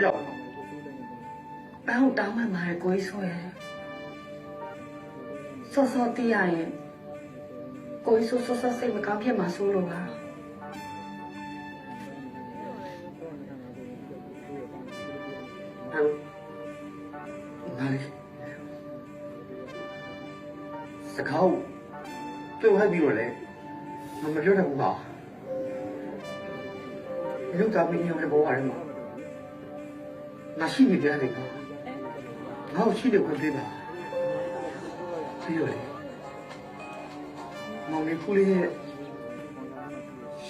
ရောက်ဘာလို့တောင်းမှမှာကိုကြီးဆိုရစောစောတီးရရင်ကိုကြီးဆိုစောစောစိတ်မကောင်းဖြစ်မှာဆိုလို့ပါငါလေးစကားပြောဟပ်ပြီးတော့လေမပြောတတ်ဘူးပါလူသားမင်းရောလည်းဘောရတယ်မှာငါရှိနေတယ်လေငါ့ကိုရှိတယ်ခွင့်ပေးပါပြီးတော့လေမောင်လေးဖူးလေးရဲ့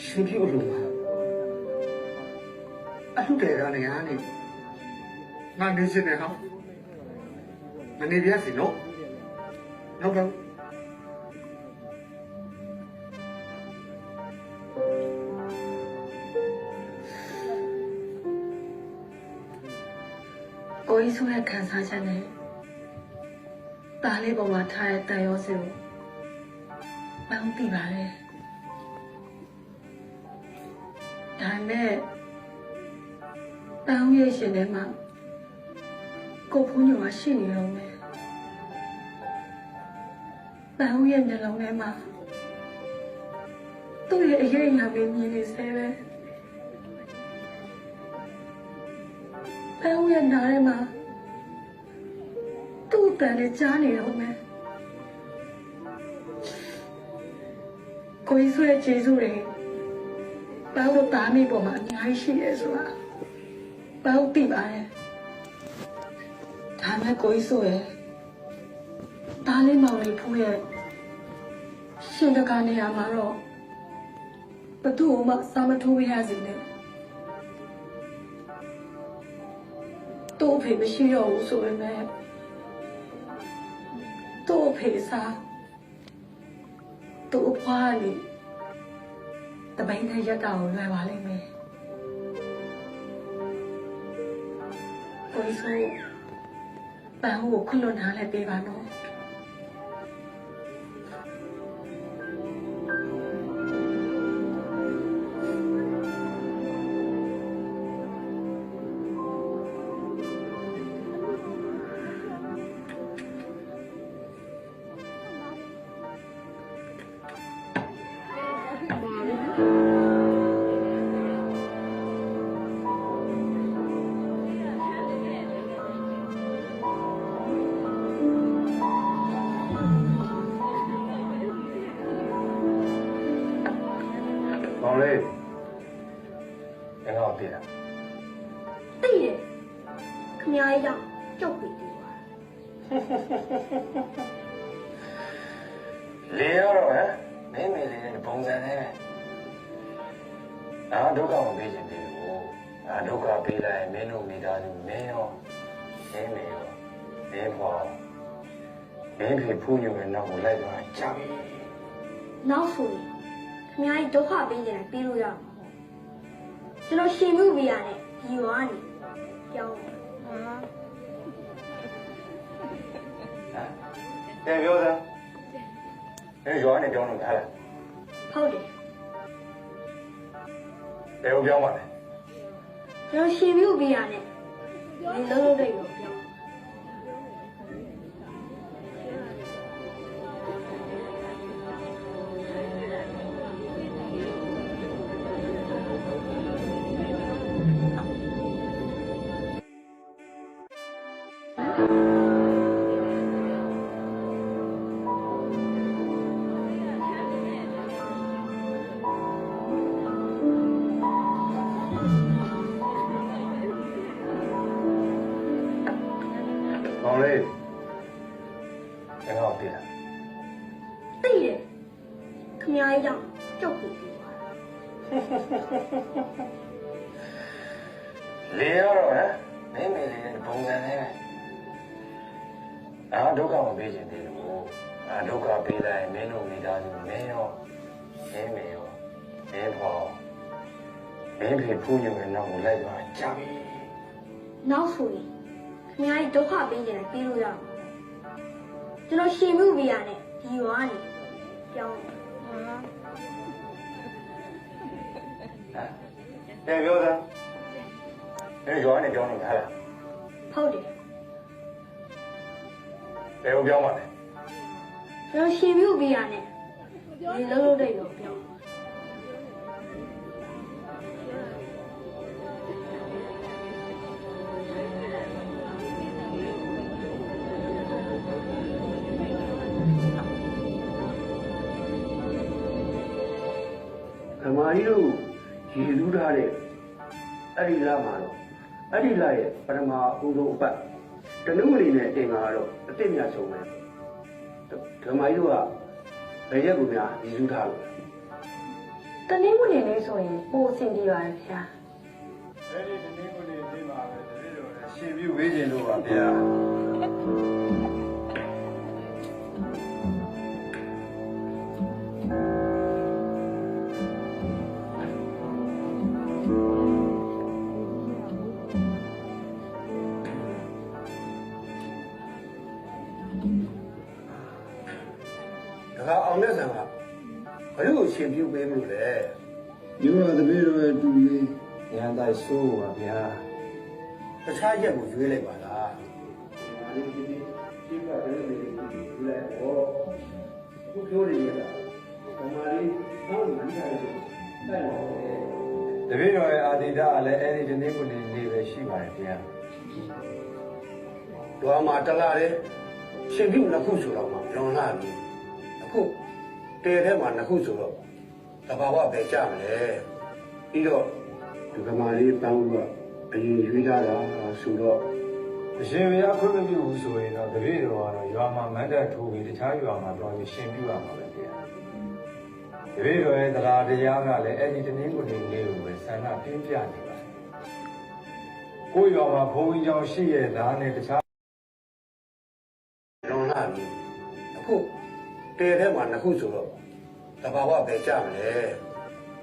ရှင်ပြလို့ပါအထုတယ်ကနေငါနေစနေဟောမနေပြစီနော်နော်ကောကိုကြီးဆိုတဲ့ခံစားချက်နဲ့တားလေးပေါ်မှာထားတဲ့တန်ရောစင်ကိုပေါင်းသိပါလေဒါနဲ့တောင်းရရှင်ထဲမှာကိုဖုန်းညောရှိနေတော့မယ်တောင်းရဲ့မျက်လုံးထဲမှာသူ့ရဲ့အရေးအရာပဲမြင်နေစေပဲတောင်းရဲ့နားထဲမှာသူ့တန်လေးကြားနေတော့မယ်ကိုကြီးဆိုတဲ့ကျေးဇူးတွေပေါင်းလို့တားမိပေါ်မှာအများကြီးရှိရဲဆိုတာပေါင်းသိပါတယ်ဒါမဲ့ကိုကြီးဆိုရဲတားလေးမောင်လေးဖူးရဲ့ရှင်တကားနေရာမှာတော့ဘသူ့မှစာမထိုးရစေနဲ့သူ့အဖေမရှိတော့ဘူးဆိုရင်လည်းသူ့အဖေစားသူ့အဖွားလေးတပိန်းနဲ့ရက်တာကိုလွယ်ပါလိမ့်မယ်ကိုကြီးဆိုပန်းကိုခွလွန်ထားလဲပေးပါနော်မောင်လေးငါတော့တည်တာ သိတယ်ခမကြီးကြောင့်ကြောက်ပြီးသွား လေရတော့ဟမ်မင်းမေလေးနဲ့ပုံစံနဲ့ငါဒုက္ခမပေးချင်သေးဘူးငါဒုက္ခပေးလိုက်မင်းတို့မိသားစုမင်းရောမင်းမေရောမင်းဖော်မင်းဖေဖူးညွန့်ရဲ့နောက်ကိုလိုက်သွားကြပြီ နောက်ဆိုရင်ခမကြီးဒုက္ခပေးနေတာပြီးလို့ရမှာပေါ့ကျွန်တော်ရှင်မှုပြရတယ်ဒီရွာနေကြောင်း ဟမ်ပြန်ပြောစမ်းရွာနဲ့ပြောင်းလို့ထားလား ဟုတ်တယ် ဘယ်ကိုပြောင်းပါလဲ ကျွန်တော်ရှင်မှုပြရတယ်ဒီလုံးလုံးတဲ့ကိုပြောင်း မောင်လေးငါတော့တည်တာ သိတယ်ခမကြီးကြောင့်ကြောက်ပြီးသွား လေရတော့ဟမ်မင်းမေလေးနဲ့ပုံစံနဲ့ငါဒုက္ခမပေးချင်သေးဘူးငါဒုက္ခပေးလိုက်မင်းတို့မိသားစုမင်းရောမင်းမေရောမင်းဖော်မင်းဖေဖူးညွန့်ရဲ့နောက်ကိုလိုက်သွားကြပြီ နောက်ဆိုရင်ခမကြီးဒုက္ခပေးနေတာပြီးလို့ရမှာပေါ့ကျွန်တော်ရှင်မှုပြရတယ်ဒီရွာနေကြောင်း ပြန်ပြောစမ်း အဲ့ရွာကနေပြောင်းနေတာလား ဟုတ်တယ် ဘယ်ကိုပြောင်းပါလဲ ကျွန်တော်ရှင်ပြုတ်ပြီးရတယ်ဒီလုံးလုံးတဲ့ရောပြော ဓမ္မကြီးတို့ရည်လူးထားတဲ့အဲ့ဒီလမှာတော့အဲ့ဒီလရဲ့ပထမအဦးဆုံးအပတ်တနုမလီနဲ့အင်္ဂါကတော့အတိတ်များဆုံးပဲဓမ္မကြီးတို့ကဘယ်ရက်ကိုများရည်လူးထားလို့ တနည်းမနေလေးဆိုရင်ပိုအဆင်ပြေပါရဲ့ဗျာ အဲ့ဒီတနည်းကိုနေပြီးပါပဲတပည့်တော်လည်းရှင်ပြုဝေးခြင်းလို့ပါဗျာဒါကအောင်တဲ့ဆံကဘယ်လိုရှင်ပြုပေးလို့လဲ ဒီမှာတပည့်တော်ရဲ့တူလေး ရန်တိုက်ဆိုးပါဗျာ တခြားရက်ကိုရွေးလိုက်ပါလားဓမ္မကြီးဒီရှိကတည်းကယူလိုက်တော့အခုပြောရရင်ဓမ္မကြီးဟောင်းမှန်းတယ်တိုက်ပါဦး တပည့်တော်ရဲ့အာတိတကလည်းအဲ့ဒီတနည်းကိုနေပဲရှိပါတယ်ဗျာ ဓမ္မတလားလေရှင်ပြုနှစ်ခုဆိုတော့မှလွန်လာပြီအခုတဲထဲမှာနှစ်ခုဆိုတော့တဘာဝပဲကြမလဲပြီးတော့ဒီကမာလေးပန်းဦးကအရင်ရွေးထားတာဆိုတော့ အရှင်ဘုရားခွင့်မပြုဘူးဆိုရင်တော့တပည့်တော်ကတော့ရွာမှာမတ်တက်ထိုးပြီးတခြားရွာမှာတော့ရှင်ပြုရမှာပဲဗျာတပည့်တော်ရဲ့တရားတရားကလည်းအဲ့ဒီတနည်းကိုနေကိုပဲဆန္ဒပြင်းပြနေပါတယ်ကိုရွာမှာဘုန်းကြီးကျောင်းရှိရဲ့လားနဲ့တခြား လွန်လာပြီအခုတဲထဲမှာနှစ်ခုဆိုတော့တဘာဝပဲကြမလဲ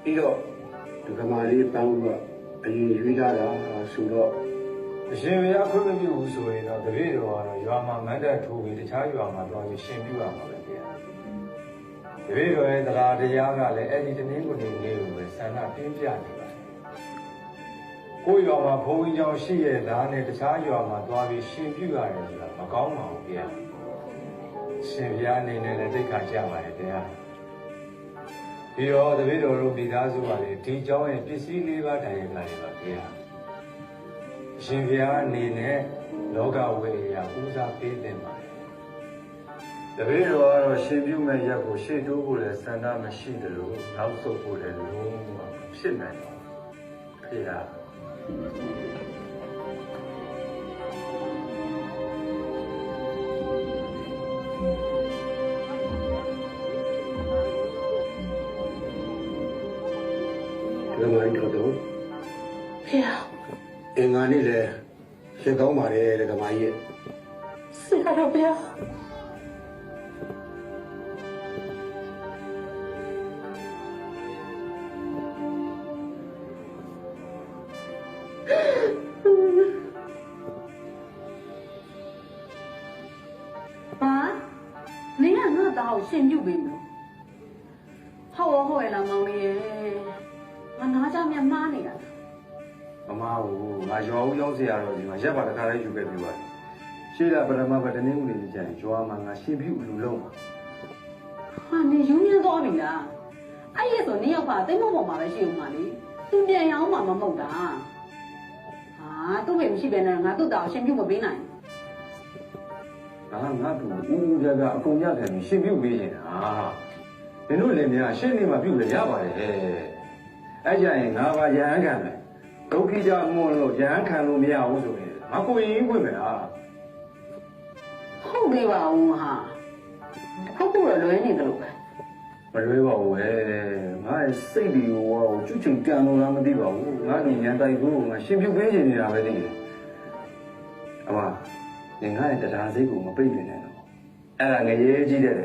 ပြီးတော့ဒီကမာလေးပန်းဦးကအရင်ရွေးထားတာဆိုတော့ အရှင်ဘုရားခွင့်မပြုဘူးဆိုရင်တော့တပည့်တော်ကတော့ရွာမှာမတ်တက်ထိုးပြီးတခြားရွာမှာတော့ရှင်ပြုရမှာပဲဗျာတပည့်တော်ရဲ့တရားတရားကလည်းအဲ့ဒီတနည်းကိုနေကိုပဲဆန္ဒပြင်းပြနေပါတယ်ကိုရွာမှာဘုန်းကြီးကျောင်းရှိရဲ့လားနဲ့တခြားရွာမှာသွားပြီးရှင်ပြုရတယ်ဆိုတာမကောင်းပါဘူးဗျာရှင်ဘုရားအနေနဲ့လည်းသိက္ခာကျပါတယ်ဗျာပြီးတော့တပည့်တော်တို့မိသားစုကလည်းဒီကျောင်းရဲ့ပစ္စည်းလေးပါးတိုင်ရပါလေပါဗျာအရှင်ဘုရားအနေနဲ့လောကဝေရာဦးစားပေးတင်ပါတယ်တပည့်တော်ကတော့ရှင်ပြုမဲ့ရက်ကိုရှေ့တိုးဖို့လည်းစံတာမရှိတယ်လို့နောက်ဆုတ်ဖို့လည်းလုံးဝဖြစ်နိုင်ပါဘူးဗျာ ဓမ္မကြီးတို့ ဖေဟာ အင်္ဂါနေ့လေရှင်းကောင်းပါတယ်တဲ့ဓမ္မကြီး ဆရာတော်ဗျာ ဟာနင်ကငါ့သားကိုရှင်ပြုတ်ပြီနော်ဟုတ်ရဲ့လားမောင်လေးရဲ့ငါနားကြမြမှားနေတာ မမဘူးငါရွာဦးရောက်เสียရတော့ဒီမှာရက်ပါတစ်ခါလေးယူခဲ့ပြီးပါတယ်ရှေ့ကပရမဘတနည်းဦးလေးကြရင်ရွာမှာငါရှင်ပြုလူလုံးပါ ဟာနင်ယူရင်းသွားပြီလားအဲ့ရဆိုနင်ရောက်ပါတိတ်မပေါ်မှာပဲရှိဦးမှာလေသူပြန်ရအောင်မှမမဟုတ်တာဟာသူ့မေမရှိပဲနဲ့ငါသူ့သားကိုရှင်ပြုတ်မပေးနိုင် ဒါကငါ့တူဦးပြပြအကုန်ရတယ်ရှင်ပြုပေးနေတာနင်တို့လည်းများရှေ့နေမှာပြုလည်းရပါတယ်အဲ့ကြရင်ငါပါရဟန်းခံမယ်ဒုက္ခိကြမွန်းလို့ရဟန်းခံလို့မရဘူးဆိုရင်ငါကိုရင်ဝင်မယ်လား ဟုတ်သေးပါဦးဟာတစ်ခုခုတော့လွဲနေတယ်လို့ပဲ မလွဲပါဘူးပဲငါရဲ့စိတ်တွေကိုကျွတ်ချင်တန်လို့လားမသိပါဘူးငါတို့ညံတိုက်ဖို့ငါရှင်ပြုပေးနေတာပဲသိတယ်အမငါရဲ့တရားစိတ်ကိုမပိတ်နေနဲ့တော့အဲ့ဒါငရေကြီးတယ်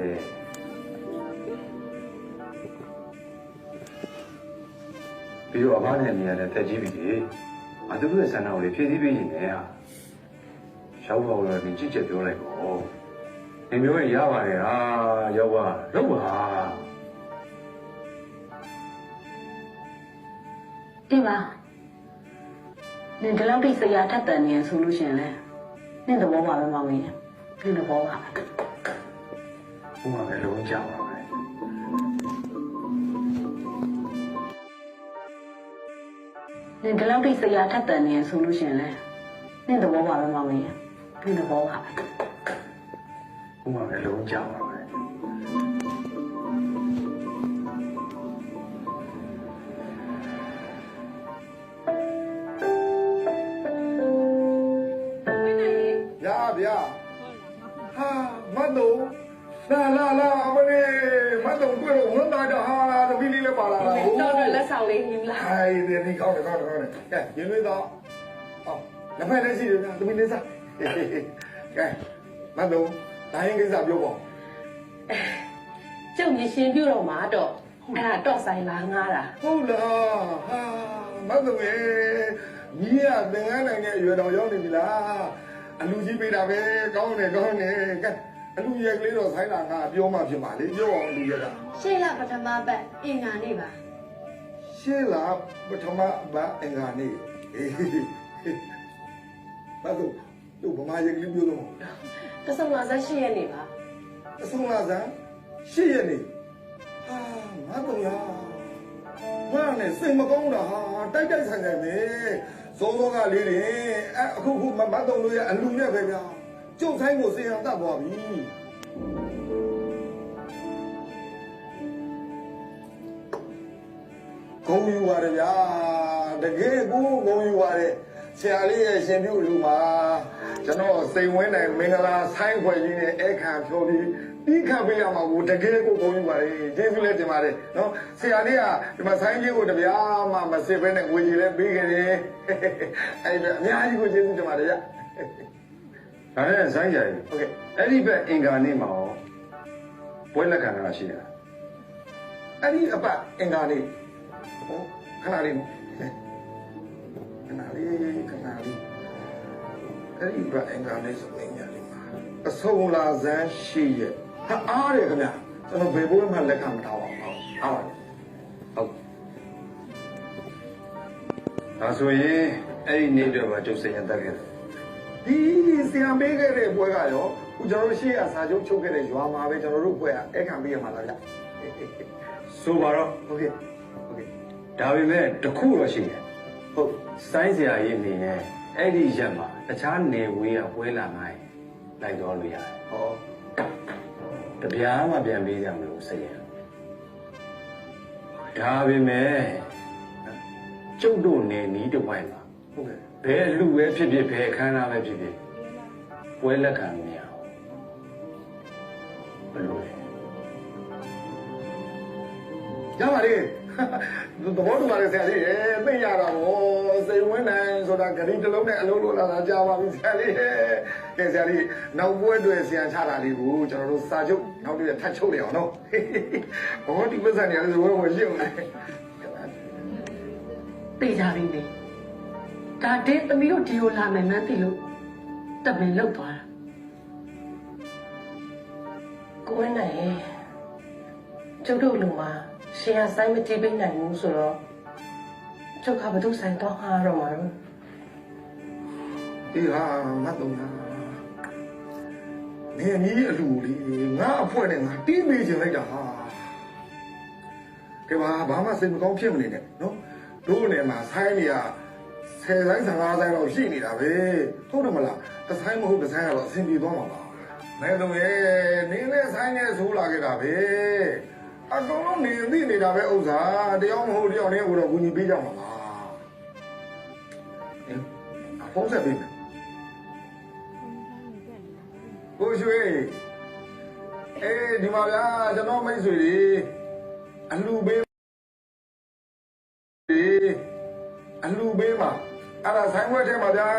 ပြီးတော့အမနဲ့နေရာနဲ့တက်ကြီးပြီလေအတူတူရဲ့ဆန္ဒကိုလေဖြည့်ဆည်းပေးနေတယ်ဟာရောက်ပါတော့ဒီကြည့်ချက်ပြောလိုက်ပေါ့နေမျိုးရပါတယ်ဟာရောက်ပါလောက်ပါ ဒီမှာ နင်ဒီလောက်ထိစရာထက်တန်နေဆိုလို့ရှင်လဲနင်သဘောပါပဲမောင်ကြီးနင်သဘောပါ ဘုမပဲလုံးကြပါပဲနင်ဒီလောက်ထိစရာထက်တန်နေဆိုလို့ရှင်လဲနင်သဘောပါပဲမောင်ကြီးနင်သဘောပါ ဘုမပဲလုံးကြပါပဲ ရဗျာဟာမတ်တော့လာအမလေးမတ်တော့တွေ့လို့ဝန်တာတော့ဟာသမီးလေးလည်းပါလာတာဟုတ် တော့လက်ဆောင်လေးယူလာ ဟိုင်းဒီကောင်းတယ်ကဲရင်လေးတော့ဟောလက်ဖက်လည်းရှိတယ်ဗျာသမီးလေးစားကဲမတ်တော့တိုင်းကိစ္စပြောပါ ကျုပ်မြရှင်ပြုတော့မှာတော့အဲ့ဒါတော့ဆိုင်လာငားတာ ဟုတ်လားဟာမတ်တော့ရေကြီးရသင်္ကန်းနိုင်တဲ့အရွယ်တော်ရောက်နေပြီလားအလူကြီးပေးတာပဲကောင်းတယ်ကဲအလူရက်ကလေးတော့ဆိုင်လာငါပြောမှဖြစ်ပါလေပြောအောင်အလူရက်က ရှေ့လပထမပတ်အင်္ဂါနေ့ပါ ရှေ့လာပထမဘာအင်္ဂါနေ့ဘာလို့တို့ဗမာရက်ကလေးပြောတော့ တဆုံလာဆက်ရှိရနေပါ အဆုံးလာစမ်းရှေ့ရနေဟာငါတော့ရငါနဲ့စိတ်မကောင်းတာဟာတိုက်ဆိုင်နေစောစောကလေးတွေအခုမတ်တော့လို့ရအလူနဲ့ပဲဗျာကျုပ်ဆိုင်ကိုစေအောင်တတ်သွားပြီဂုံယူပါရဗျာတကယ်ကိုဂုံယူပါတယ်ဆရာလေးရဲ့ရှင်ပြုလူမှာကျွန်တော်စိန်ဝင်းနိုင်မင်္ဂလာဆိုင်ခွဲကြီးနဲ့အခါဖြောပြီးပြီးခံပေးရမှာကိုတကယ်ကိုဂုံယူပါတယ်ကျေးဇူးလည်းတင်ပါတယ်နော်ဆရာလေးကဒီမှာဆိုင်ကြီးကိုတပြားမှမစစ်ဘဲနဲ့ငွေကြီးလည်းပေးခဲ့တယ်အဲ့ဒါအများကြီးကိုကျေးဇူးတင်ပါတယ်ဗျ ဒါနဲ့ဆိုင်းကြရီဟုတ်ကဲ့အဲ့ဒီဘက်အင်္ဂါနေ့မှာရောပွဲလက်ခံတာရှိတာ အဲ့ဒီအပတ်အင်္ဂါနေ့ဟောခဏလေးနော်ခဏလေးအဲ့ဒီဘက်အင်္ဂါနေ့ဆိုအင်္ဂါနေ့မှာအဆုံးလာဇန်းရှိရဲ့ဟာအားတယ်ခင်ဗျာကျွန်တော်ဘယ်ဘိုးမှလက်ခံမထားပါဘူးအားပါတယ်ဟုတ် ဒါဆိုရင်အဲ့ဒီနေ့တော့ကျုပ်စိတ်ရတက်ခဲ့တယ် ဒီဆရာပေးခဲ့တဲ့ပွဲကရောခုကျွန်တော်တို့ရှေ့ကစာချုပ်ချုပ်ခဲ့တဲ့ရွာမှာပဲကျွန်တော်တို့ပွဲကအခမ်းပေးရမှာလားဗျ ဆိုပါတော့ ဟုတ်ကဲ့ ဒါပေမဲ့တခုတော့ရှိတယ်ဟုတ်ဆိုင်းစရာကြီးအနေနဲ့အဲ့ဒီရက်မှာတခြားနေဝေးကပွဲလာငိုင်းလိုက်တော့လို့ရတယ် ဟော တပြားမှပြန်ပေးကြမလို့စိတ်ရဒါပေမဲ့ကျုပ်တို့နေနီးတစ်ဝိုင်းမှာ ဟုတ်ကဲ့ ဘယ်လူပဲဖြစ်ဖြစ်ဘယ်အခမ်းအနားပဲဖြစ်ဖြစ်ပွဲလက်ခံနေရအောင်ဘယ်လိုလဲ ရပါလေသဘောတူပါလေဆရာလေးသိရတာဗောစိတ်ဝင်နိုင်ဆိုတာဂရီတစ်လုံးနဲ့အလုံးလုံးလာတာကြားပါပြီဆရာလေးကဲဆရာလေးနောက်ပွဲတွေဆရာချတာလေးကိုကျွန်တော်တို့စာချုပ်နောက်တစ်ရက်ထပ်ချုပ်လိုက်အောင်နော်ဘောဒီပစံနေရလို့ဘောရှင်းအောင်လေ သိကြပြီလေဒါတင်းသမီးတို့ဒီကိုလာမယ်မှန်းသိလို့တမင်လောက်သွားတာကိုဝင်းနိုင်ရဲ့ကျုပ်တို့လူမှာရှင်ကဆိုင်မကြည့်ပေးနိုင်ဘူးဆိုတော့ကျုပ်ကဘသူဆိုင်တော့ဟာတော့မှာတော့ ဒီဟာမတ်တော့နာနေနီးအလူလေးငါအဖွဲနဲ့ငါတီးပေးခြင်းလိုက်တာဟာကဲဘာမှစိတ်မကောင်းဖြစ်မနေနဲ့နော်တို့နေမှာဆိုင်းနေရ10ဆိုင်15ဆိုင်တော့ရှိနေတာပဲဟုတ်တယ်မလားတစ်ဆိုင်မဟုတ်တစ်ဆိုင်ကတော့အဆင်ပြေသွားမှာပါမဲတော့ရဲ့နေနဲ့ဆိုင်နဲ့ဆိုးလာခဲ့တာပဲအကောင်လုံးနေသိနေတာပဲဥစ္စာတယောက်မဟုတ်တယောက်နဲ့ကိုတော့ကူညီပေးကြမှာပါဖုန်းဆက်ပေးမယ်ကိုရွှေဒီမှာဗျာကျွန်တော်မိတ်ဆွေတွေအလှပေးမှာအဲ့ဒါဆိုင်ဝဲထဲမှာဗျာ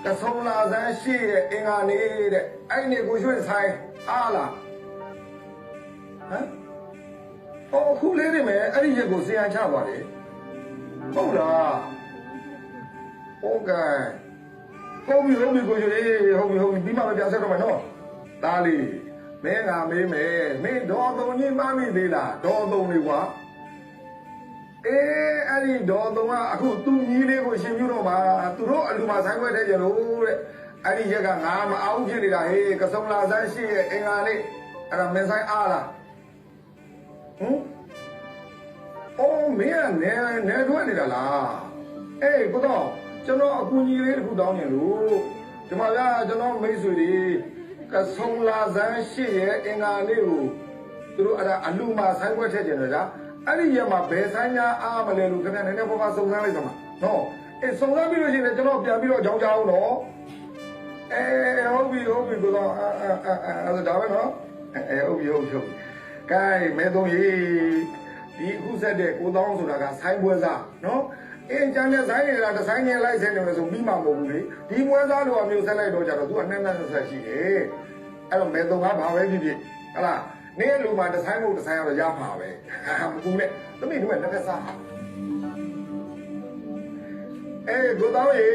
ကဆုံလာစမ်းရှိရဲ့အင်္ဂါနေ့တဲ့အဲ့ဒီကိုရွှေဆိုင်အားလားဟမ်ဟောခုလေးနေမယ်အဲ့ဒီရက်ကိုဆရာချပါလေဟုတ်လားဟုတ်ကဲ့ဟုတ်ပြီကိုရွှေဟုတ်ပြီပြီးမှပဲပြန်ဆက်တော့မယ်နော်ဒါလေးမင်းကမေးမယ်မင်းဒေါ်သုံးကြီးမမိသေးလားဒေါ်သုံးလေးကွာ အဲ့ဒီတော့တော့အခုသူ့ကြီးလေးကိုရှင်ပြုတော့မှာသူတို့အလူမှာဆိုင်ခွဲတဲ့ကြလို့တဲ့အဲ့ဒီရက်ကငါမအောင်ဖြစ်နေတာဟေးကစုံလာဆန်းရှိရဲ့အင်္ဂါလေးအဲ့ဒါမင်းဆိုင်အားလားဟမ်အော်မင်းကနေထွက်နေတာလားအေးကိုတော့ကျွန်တော်အကူကြီးလေးတစ်ခုတောင်းနေလို့ဒီမှာဗျာကျွန်တော်မိတ်ဆွေတွေကစုံလာဆန်းရှိရဲ့အင်္ဂါလေးကိုသူတို့အဲ့ဒါအလူမှာဆိုင်ခွဲထည့်ကြတယ်ဗျာအဲ့ဒီရမှာဘယ်ဆိုင်များအားမလဲလို့ခင်ဗျာနည်းနည်းပေါ်ပါစုံစမ်းလိုက်စမ်းပါနော်အေးစုံစမ်းပြီးလို့ရှိရင်ကျွန်တော်ပြန်ပြီးတော့ကြောင်းကြအောင်နော်ဟုတ်ပြီကိုတော့အဲ့ဒါပဲနော်ဟုတ်ပြီကဲမဲသုံးကြီးဒီအခုဆက်တဲ့ကိုတောင်းဆိုတာကဆိုင်ပွဲစားနော်ကျန်တဲ့ဆိုင်တွေကတစ်ဆိုင်နဲ့လိုက်ဆင်းနေလို့ဆိုပြီးမှမဟုတ်ဘူးလေဒီပွဲစားလိုအမျိုးဆက်လိုက်တော့ကြတော့ तू အနှံ့ဆက်ရှိတယ်အဲ့တော့မဲသုံးကဘာပဲဖြစ်ဖြစ်ဟလားနင်းလူမှာတစ်ဆိုင်မဟုတ်တစ်ဆိုင်ကတော့ရမှာပဲမကူနဲ့သမီးတို့ကလက်ဖက်စားကိုတောင်းရေ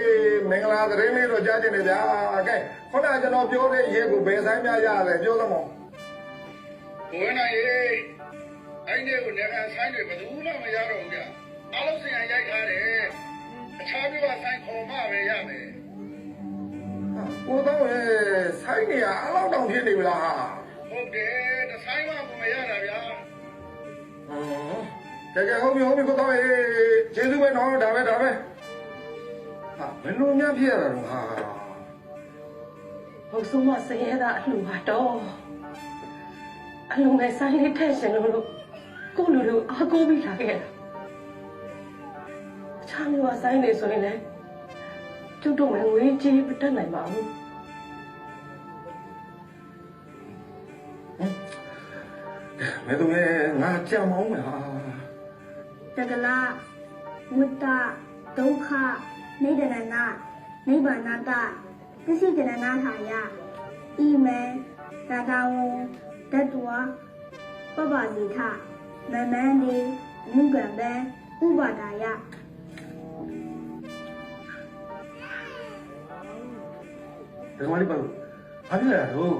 မင်္ဂလာသတင်းလေးတော့ကြားကျင်နေဗျာကဲခုနကကျွန်တော်ပြောတဲ့ရေကိုဘယ်ဆိုင်များရလဲပြောသမောဝင်နိုင်ရေအဲ့ဒီကိုနေရာဆိုင်တွေဘယ်သူမှမရတော့ဘူးဗျာအားလုံးစင်ရရိုက်ထားတယ်အခြားမျိုးကဆိုင်ခေါ်မှပဲရမယ်ကိုတောင်းရေဆိုင်နေရအလောက်တောင်ဖြစ်နေပြီလားဟုတ်တယ်တဆိုင်မှမရတာဗျာကဲဟုတ်ပြီကိုတောင်းရေကျေးဇူးပဲနော်ဒါပဲဘယ်လိုများဖြစ်ရတာလဲဟာဟုတ်ဆုံးမစရဲတာအလှပါတော့အလှငယ်ဆိုင်လေးထည့်ရှင်လို့ကိုလူတို့အားကိုးပြီးလာခဲ့တာချမ်းလို့ဆိုင်နေဆိုရင်လည်းကျုပ်တို့ငွေကြီးမတက်နိုင်ပါဘူးမဲတို့လည်းငါကြံမောင်းမယ်ဟာတကလားဝိတ္တဒုက္ခနိဒရဏနိဗ္ဗာနတသစ္စိကရဏထာယဣမေသာတဝံတတ္တဝပပဇိထမမန္တိအနုကံပဲဥပါဒါယဒီမှာလေးပါဘာဖြစ်လဲတော့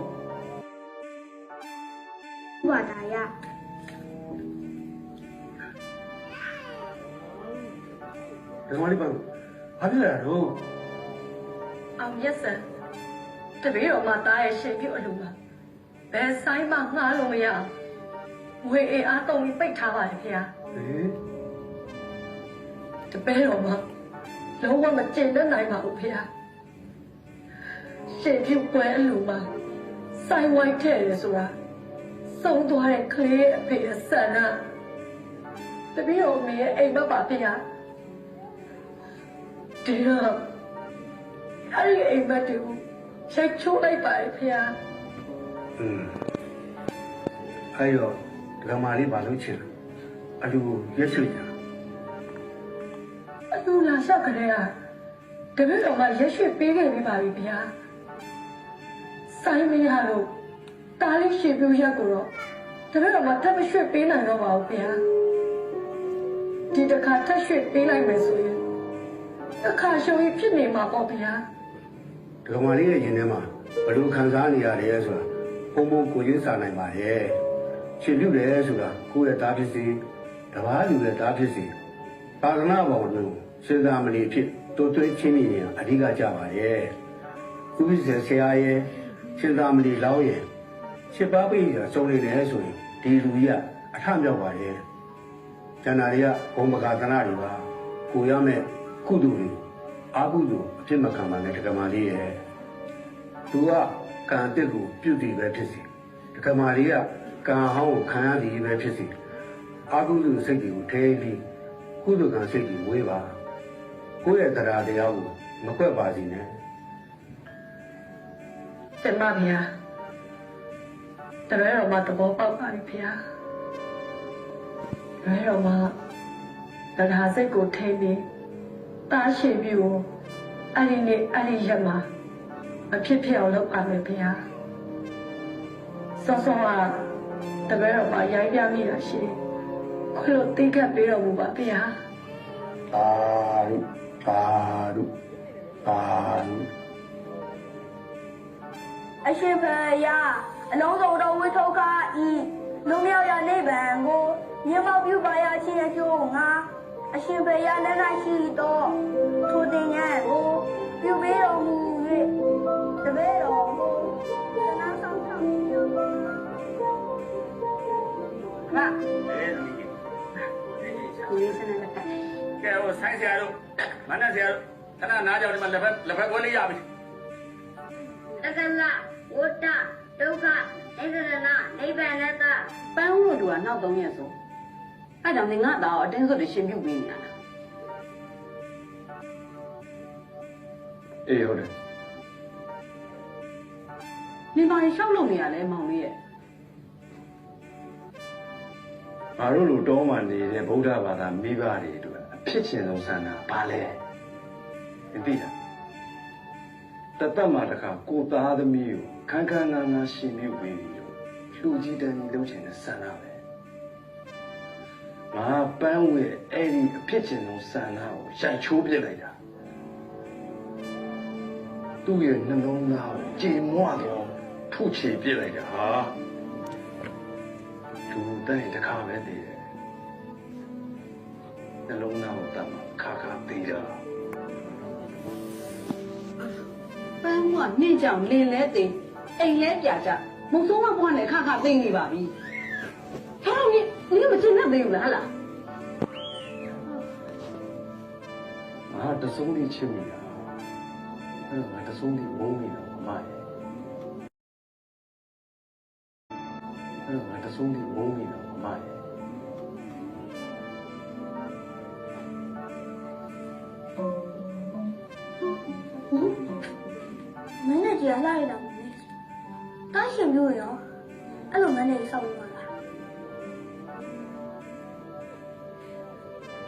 ဥပါဒါယဒီမှာလေးပါဘာဖြစ်လဲတော့အောင်ရက်စံတပည့်တော်မှာတားရဲ့ရှင်ပြုအလူပါဘယ်ဆိုင်မှငှားလို့မရဝေအေအားတုံပြီးပိတ်ထားပါတယ်ခင်ဗျာတပည့်တော်မှာလုံးဝမကျင့်တတ်နိုင်ပါဘူးခင်ဗျာရှင်ပြုပွဲအလူပါဆိုင်ဝိုက်ထဲတယ်ဆိုတာစုံသွားတဲ့ကလေးအဖေအဆန္ဒတပည့်တော်မေရဲ့အိမ်မက်ပါခင်ဗျာဒီတော့အဲ့ဒီအိမ်မက်တူရိုက်ချိုးလိုက်ပါရဲ့ဖေ။အဲ့တော့ဒကမာလေးဘာလို့ချင်အလူရက်ရွှေညာအလူလာလျှောက်ကြတဲ့ကတပည့်တော်ကရက်ရွှေပေးခဲ့ပြီးပါပြီဗျာ။ဆိုင်မရလို့တားလေးရွှေပြိုးရက်ကိုတော့တပည့်တော်ကထပ်မရွှေပေးနိုင်တော့ပါဘူးဗျာ။ဒီတစ်ခါထပ်ရွှေပေးလိုက်မယ်ဆိုရင်အခါရှုံးကြီးဖြစ်နေမှာပေါ့ဗျာဒကမာလေးရဲ့ရင်ထဲမှာဘလို့ခံစားနေရတယ်ဆိုတာပုံပုံကိုရင်းစားနိုင်ပါရဲ့ရှင်ပြုတယ်ဆိုတာကိုယ့်ရဲ့သားဖြစ်စီတပားလူရဲ့သားဖြစ်စီပါဒနာဘောင်တို့စေတမဏေဖြစ်တိုးသွင်းချင်းနေရင်အဓိကကြပါရဲ့ဥပ္ပစေဆရာရဲ့စေတမဏေလောင်းရဲ့7ပါးပိရစုံနေတယ်ဆိုရင်ဒီလူကြီးကအထမြောက်ပါရဲ့ကျန်တာတွေကဘုံမကသနာတွေပါကိုရမဲ့ကုသိုလ်တွေအာဟုသို့အဖြစ်မခံပါနဲ့ဒကမာလေးရဲ့သူကကံတက်ကိုပြုတည်ပဲဖြစ်စီဒကမာလေးကကံဟောင်းကိုခံရသည်ပဲဖြစ်စီအာဟုသို့စိတ်တွေကိုထဲပြီးကုသိုလ်ကံစိတ်ကြီးဝေးပါကိုယ့်ရဲ့တရားတရားကိုမကွက်ပါစေနဲ့ကျမဗျာတပည့်တော်မှာသဘောပေါက်ပါပြီဗျာတပည့်တော်မှာတရားစိတ်ကိုထိပြီးတားရှိပြီးကိုအဲ့ဒီနေ့အဲ့ဒီရက်မှာမဖြစ်ဖြစ်အောင်လုပ်ပါမယ်ဗျာစောစောကတပည့်တော်မှာရိုင်းပြမိတာရှိခွလို့တိတ်ကပ်ပေးတော်မူပါဗျာပါရုအရှင်ဘုရားအလုံးစုံတော်ဝိထုတ်ခဤလူမြောက်ရနိဗ္ဗာန်ကိုမြတ်မောက်ပြုပါရခြင်းအကျိုးငါ အရှင်ဘုရားလက်၌ရှိသောထိုသင်္ကန်းကိုပြုပေးတော်မူ၍တပည့်တော်ကိုသနာဆောင်ဆောင်ပြုပါဟာ ကိုလေးစနေလက်ဖက်က ဲဟိုဆိုင်ဆရာတို့မနက်ဆရာတို့ခဏနားကြောင်ဒီမှာလက်ဖက်ခွဲလေးရပြီ တက္ကလဝတ္တဒုက္ခနိဗ္ဗာန်နိဗ္ဗာန်တ ပန်းဦးတို့ကနောက်3ရက်ဆိုအဲ့ကြောင့်နေငါသားကိုအတင်းစွတ်တွေရှင်ပြုတ်ပေးနေရတာ အေးဟုတ်တယ် နေပါရင်ရှောက်လို့နေရလဲမောင်လေးရဲ့ ငါတို့လိုတောမှနေတဲ့ဗုဒ္ဓဘာသာမိဘတွေတို့အဖြစ်ချင်းဆုံးဆန္ဒဘာလဲမသိတာတသက်မှာတခါကိုသားသမီးကိုခန်းခန်းနာနာရှင်ပြုပေးပြီးတော့လူကြီးတန်းကြီးလုပ်ချင်တဲ့ဆန္ဒပဲငါပန်းဝဲအဲ့ဒီအဖြစ်ချင်းဆုံးဆန္ဒကိုရိုက်ချိုးပြစ်လိုက်တာသူ့ရဲ့နှလုံးသားကိုကြေမွတော့ထုချေပြစ်လိုက်တာဟာသူတဲ့တခါပဲတည်တယ်နှလုံးသားကိုတတ်မှာခါခါသေးတာ ပန်းဦးကနှင်းကြောင်လင်းလဲသိအိမ်လဲပြကြမုံဆုံးမပွားနဲ့ခါသိနေပါပြီထားတော့你မကျင်တဲ့သေးဘူးလားဟလား ငါတစုံလေးချစ်မိတာအဲ့တော့ငါတစုံလေးဝုန်းမိတာမမရဲ့အဲ့တော့ငါတစုံလေးဝုန်းမိတာမမရဲ့ မင်းနဲ့ကြီးကလာရတာမဟုတ်ဘူးတားရှင်မျိုးရောအဲ့လိုမင်းနဲ့ဆောက်လို့ပါလား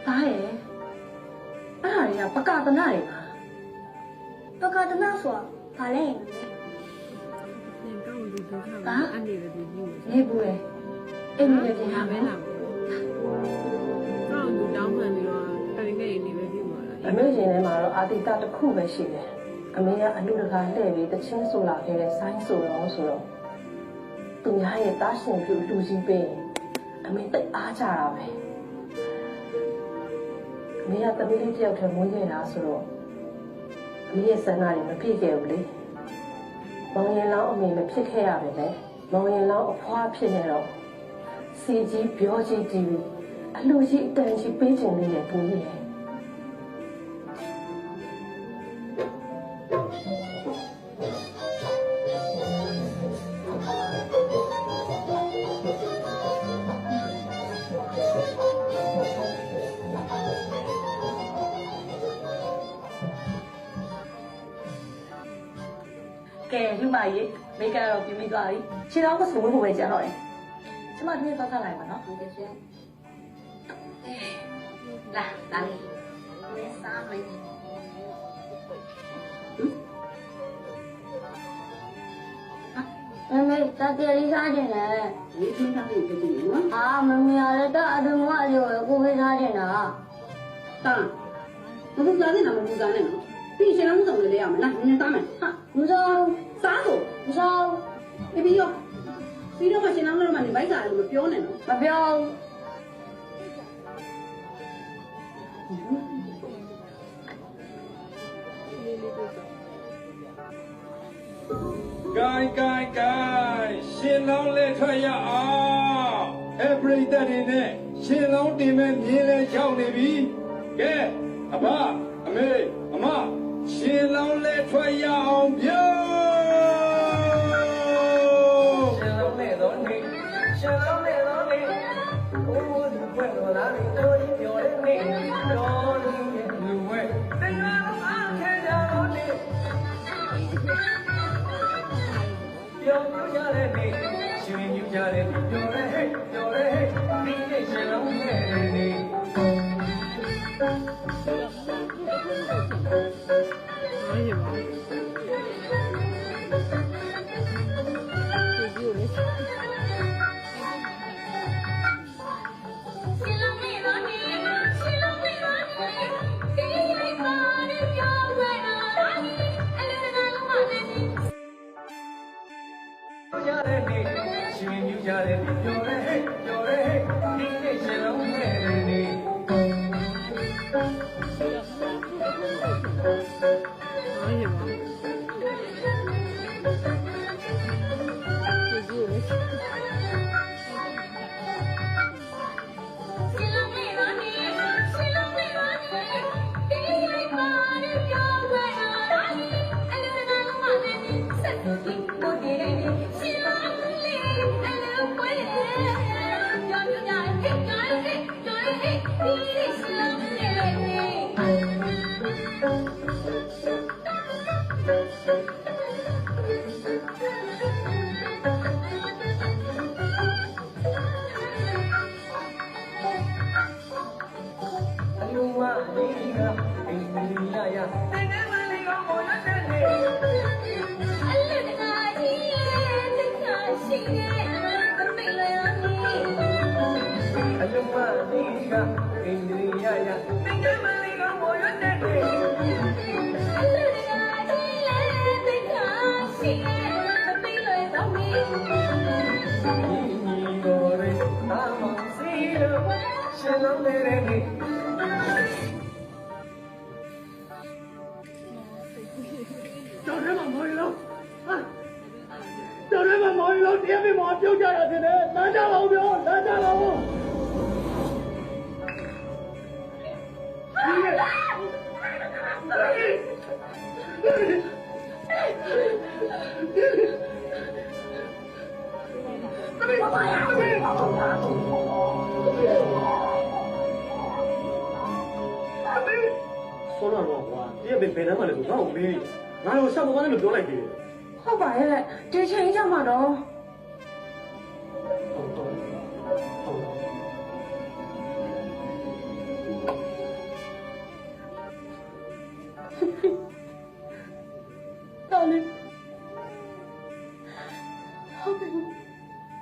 သားရဲ့အဲ့ဒါတွေကပကသနာတွေပါ ပကတနာဆိုတာဘာလဲ ဒါနေဘူးလေအိမ်ကြီးပြင်ရမယ်လားအမေရှင်ထဲမှာတော့အာတိတတစ်ခုပဲရှိတယ်အမေကအလူတကာလှည့်ပြီးတချင်းဆိုလာခဲ့တဲ့ဆိုင်းဆိုတော့သူများရဲ့တားရှင်ပြုလူကြီးပေးအမေတိတ်အားကြတာပဲအမေကတမီးလေးတယောက်တည်းမွေးခဲ့တာဆိုတော့အမေရဲ့ဆန္ဒတွေမပြည့်ခဲ့ဘူးလေမောင်ရင်လောင်းအမေမဖြစ်ခဲ့ရပဲလေမောင်ရင်လောင်းအဖွားဖြစ်နေတော့စီကြီးပြောကြီးတီးပြီးအလူကြီးအတန်ကြီးပေးခြင်းလေးနဲ့ပူနေတယ်ကဲလူမကြီးမိကတော့ပြပြီးသွားပြီခြေတော်ကဆိုဝဲဖို့ပဲကြာတော့တယ်ကျမဒီနေ့သွားခလိုက်ပါနော်ဟုတ်ကဲ့ရှင်လာလာလေးမင်းစားမင်း မမေတတရီစားခြင်းလေ ဒီသင်္ကန်းလေးကြည့်နေနော် အာမမေရလည်းတအတူမအလိုကိုပေးစားခြင်းတာ တာမပူစားနဲ့မပူစားနဲ့နော်ပြီးရှင်လုံးစုံလေးရမယ်လားနင်းစားမယ်ဟာ မစား စားဆို မစား ပြီးရောပြီးတော့မှရှင်လုံးလုံးမှနေဘိုက်စားလို့မပြောနဲ့နော် မပြော ဂိုင်းဂိုင်းဂိုင်းရှင်လောင်းလဲထွက်ရအောင်အပရိသတ်တွေနဲ့ရှင်လောင်းတင်မဲ့မြင်းလဲရောက်နေပြီကဲအဖအမေအမရှင်လောင်းလဲထွက်ရအောင်ပြောရှင်လောင်းလဲတော့နေရှင်လောင်းလဲတော့နေဘိုးဒီဘက်တော့လာနေတော့ပြောတယ်နေတော့ဒီလူဝဲတရားတော်အခဲကြတော့နေပြောကြတဲ့နေရှင်ယူကြတဲ့ပြောရဲဟဲ့ပြောရဲဟဲ့ဒီနေ့ရှင်လုံးနဲ့နေကြတဲ့နေရှင်ယူကြတဲ့ပြောရဲဟဲ့ပြောရဲဟဲ့ဒီနေ့ရှင်လုံးနဲ့နေ说乱话，你也别那么的，那我没，哪有上不完那么多来的？ ဟုတ်ပါရဲ့ဒီချိန်ကြမှာတော့ Darling.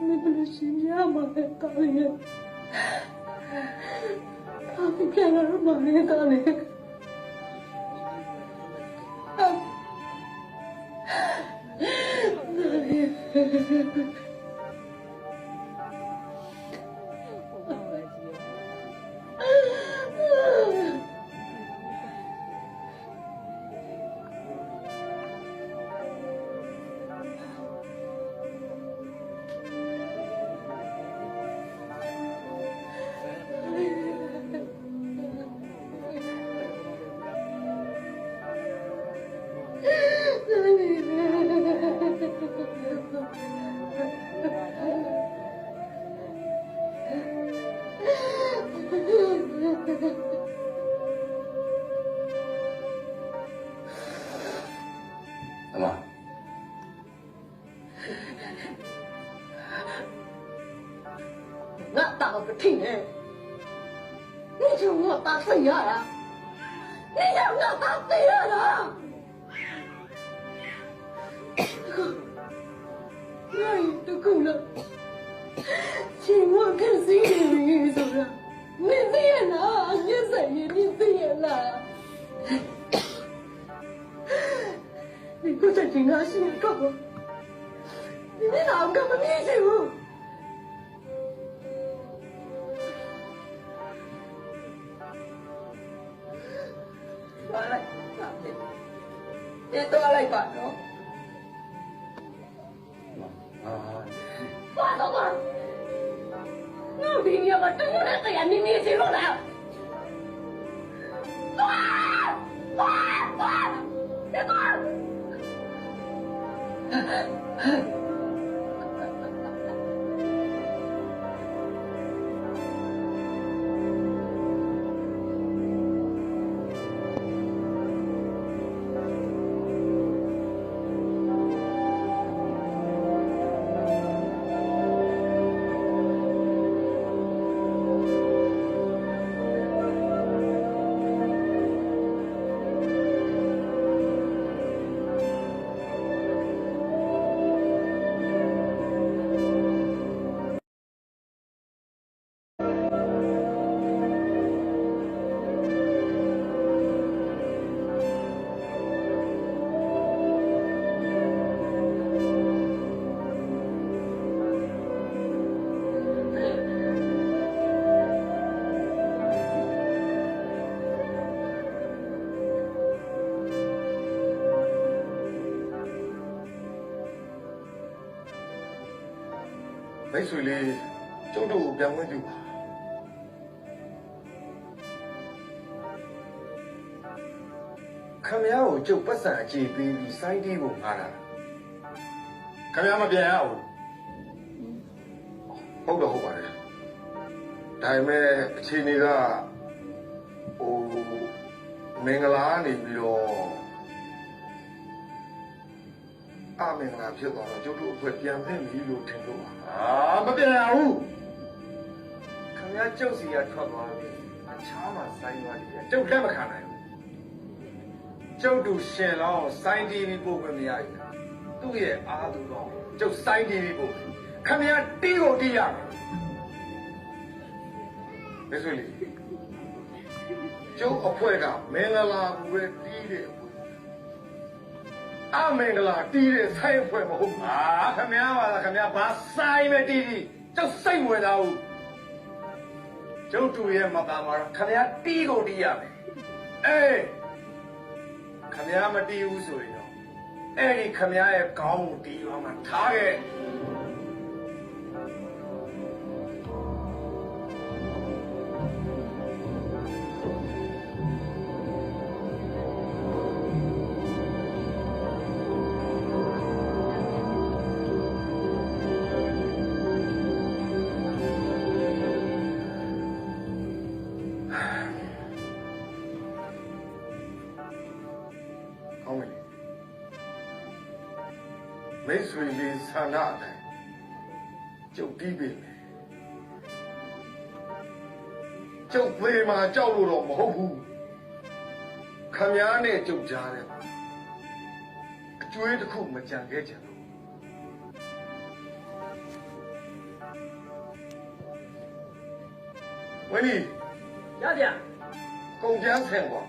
Me blushiamo, darling. Abi chiaro, mare, darling. Ngã tạo cái thing này,你就我打死呀呀，你让我打死呀啦！那也都够了，请我看谁的意思了？你谁了？你谁？你谁了？你不在听啊？心干嘛？你哪干嘛？你去？ သွားလိုက်ပြန်သွားလိုက်ပါနော်သွားတော့ပါငါဒီညမှာတူနဲ့တရားနေနေစီလို့လားသွားတက်သွား မိတ်ဆွေလေးကျုပ်တို့ကိုပြန်ဝင်ပြုပါခမရကိုကျုပ်ပတ်စံအခြေပေးပြီးစိုင်းတီးကိုငားတာခမရမပြန်ရဘူးဟုတ်တော့ဟုတ်ပါတယ်ဒါပေမဲ့အခြေအနေကဟိုမင်္ဂလာနေပြီးတော့ အာမင်္ဂလာဖြစ်သွားတော့ကျုပ်တို့အဖွဲ့ပြန်သိပြီလို့ထင်လို့မပြန်ရဘူးခင်ဗျားကျုပ်စီကထွက်သွားပြီအခြားမှာစိုင်းသွားတယ်ကျုပ်လက်မခံနိုင်ဘူးကျုပ်တို့ရှင်လောင်းစိုင်းတီးပြီးပို့ခွင့်မရဘူးသူ့ရဲ့အားသူတော့ကျုပ်စိုင်းတီးပြီးပို့ခင်ဗျားတီးကိုတီးရမယ်ဒါဆိုလေကျုပ်အဖွဲ့ကမင်္ဂလာဘူးပဲတီးတယ်အမင်္ဂလာတီးတဲ့ဆိုင်အဖွဲ့မဟုတ်ပါခင်ဗျားပါလားခင်ဗျားဘာဆိုင်ပဲတီးတီးကျုပ်စိတ်ဝင်သားဘူးကျုပ်တို့ရဲ့မသားမှာခင်ဗျားတီးကိုတီးရမယ်အေးခင်ဗျားမတီးဘူးဆိုရင်တော့အဲ့ဒီခင်ဗျားရဲ့ခေါင်းကိုတီးရမှာထားခဲ့မိတ်ဆွေလေးဆန္ဒအတိုင်းကျုပ်တီးပြီကျုပ်သေးမှာကြောက်လို့တော့မဟုတ်ဘူးခမည်းနဲ့ကျုပ်ကြားတယ်အကျွေးတစ်ခုမကြံခဲ့ကြဘူးဝင်းကြီးရကြကုန်ကျန်းဆင်ကွာ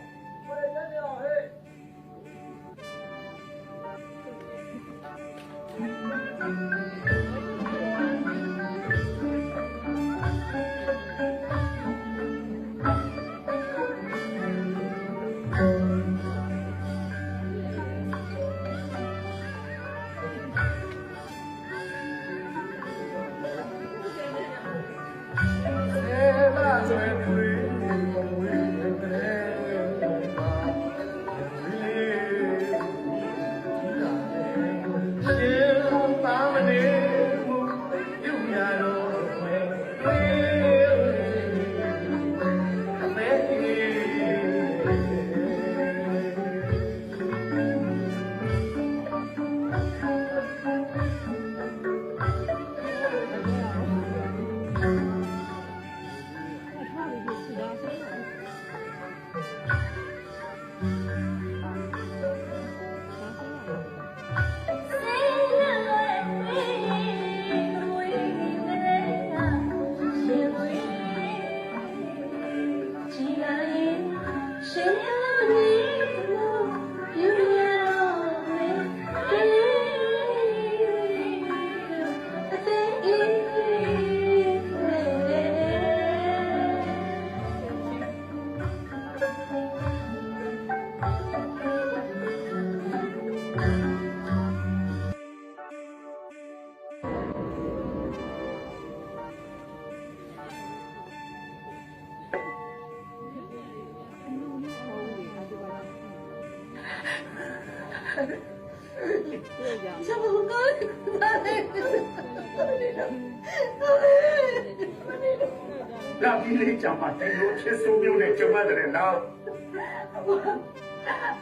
လာပြီးလေးကြမှာဒီလိုချစ်ဆိုးမျိုးနဲ့ကြုံရတယ်နော်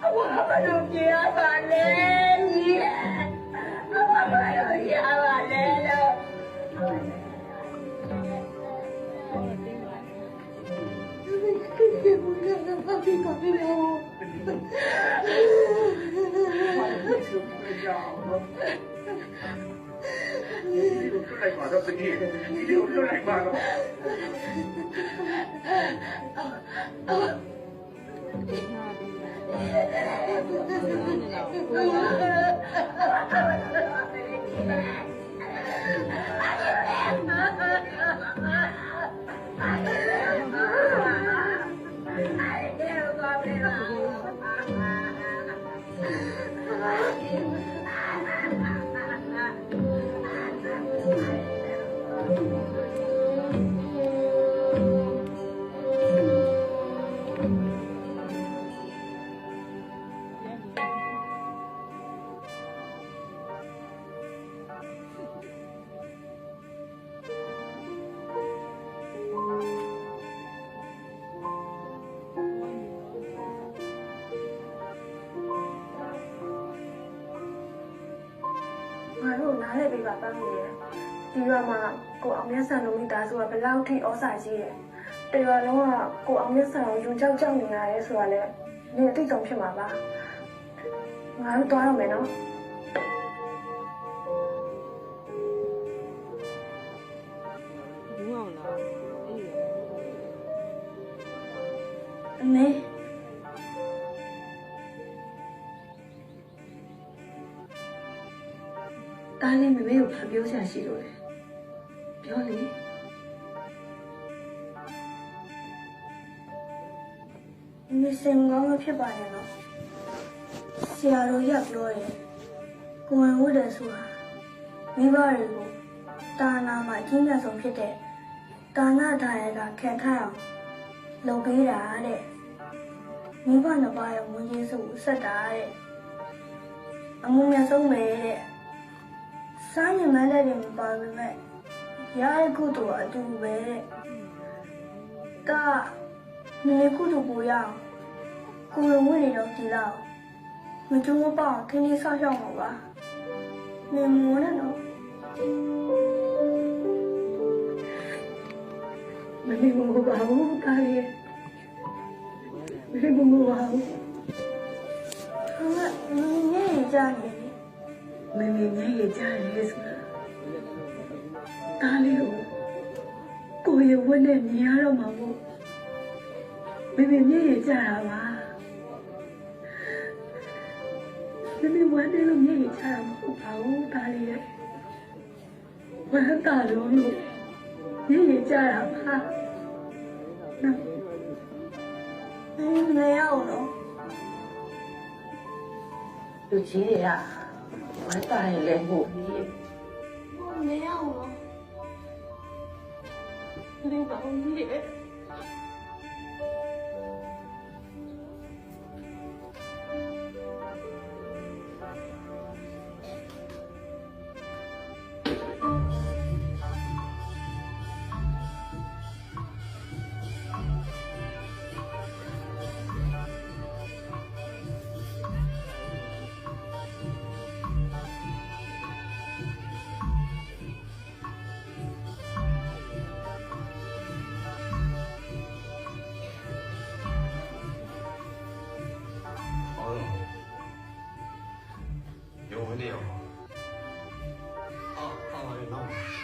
အဝါဘာလို့ပြရပါလဲညီအဝါဘာလို့ရပါလဲလို့ဒီဘူကလည်းဘာဖြစ်ကုန်လဲလိုက်ပါတော့ဒီလိုလိုက်ပါတော့ ငါတို့နားလည်ပေးပါပန်းနေတယ်ဒီရွာမှာကိုအောင်မြတ်ဆန်တို့မိသားစုကဘယ်လောက်ထိဩစာကြီးတယ်တရွာလုံးကကိုအောင်မြတ်ဆန်ကိုယူကြောက်ကြောက်နေရတယ်ဆိုတာလေနေအသိဆုံးဖြစ်မှာပါငါတို့သွားရမယ်နော်ဘူးအောင်လားအေး အမေတားလေးမမေကိုဖပြောစရာရှိလို့လေပြောလေ မစင်ကောင်းမဖြစ်ပါနဲ့တော့ဆရာတော်ရပြောတယ်ကိုဝင်ဝတ်တယ်ဆိုတာမိဘတွေကိုတာနာမှာအချင်းမြတ်ဆုံးဖြစ်တဲ့တာနာထားရတာခံခတ်အောင်လုပ်ပေးတာတဲ့မိဘနှစ်ပါးရဲ့ဝန်ကြီးစုကိုဆက်တာတဲ့အမှုမြတ်ဆုံးပဲတဲ့စားညမန်းတဲ့တွေမပါဘူးမဲ့ရတဲ့ကုသိုလ်အတူပဲတဲ့ဒါမြေကုသိုလ်ကိုရအောင်ကိုယ်ဝင်နေတော့ဒီလောက်မကျိုးမပေါ့ခင်းလေးဆောက်ရှောက်မှာပါမင်းမိုးနဲ့တော့မမေမမပါဘူးတားလေးမမေမမပါဘူး ဟာမင်းနေကြနေပြီ မမေမျက်ရည်ကျတယ်ဆိုတာတားလေးကိုရဝတ်နဲ့မြင်ရတော့မှာမို့မမေမျက်ရည်ကျတာပါမမေဝမ်းနေလို့မျက်ရည်ကျတာမဟုတ်ပါဘူးတားလေးရဲ့ဝမ်းတာလို့မျက်ရည်ကျတာပါနော် မင်းမရအောင်တော့ လူကြီးတွေကဝမ်းတာရင်လည်းဟုတ်ပြီ မရအောင်တော့ လူပါဦးကြီးရဲ့有问题哦。啊，好，好，好。